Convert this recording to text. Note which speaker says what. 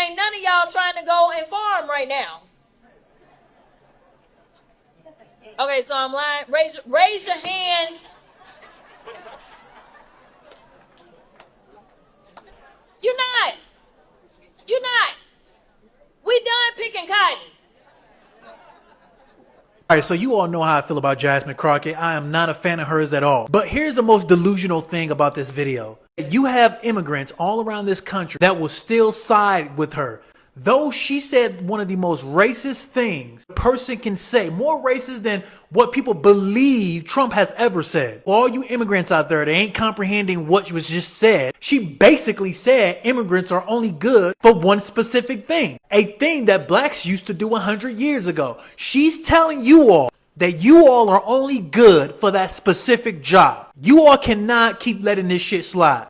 Speaker 1: ain't none of y'all trying to go and farm right now. Okay, so I'm lying. Raise your hands. You're not. You're not. We done picking cotton.
Speaker 2: All right, so you all know how I feel about Jasmine Crockett. I am not a fan of hers at all. But here's the most delusional thing about this video. You have immigrants all around this country that will still side with her. Though she said one of the most racist things a person can say, more racist than what people believe Trump has ever said. All you immigrants out there that ain't comprehending what was just said, she basically said immigrants are only good for one specific thing. A thing that blacks used to do 100 years ago. She's telling you all that you all are only good for that specific job. You all cannot keep letting this shit slide.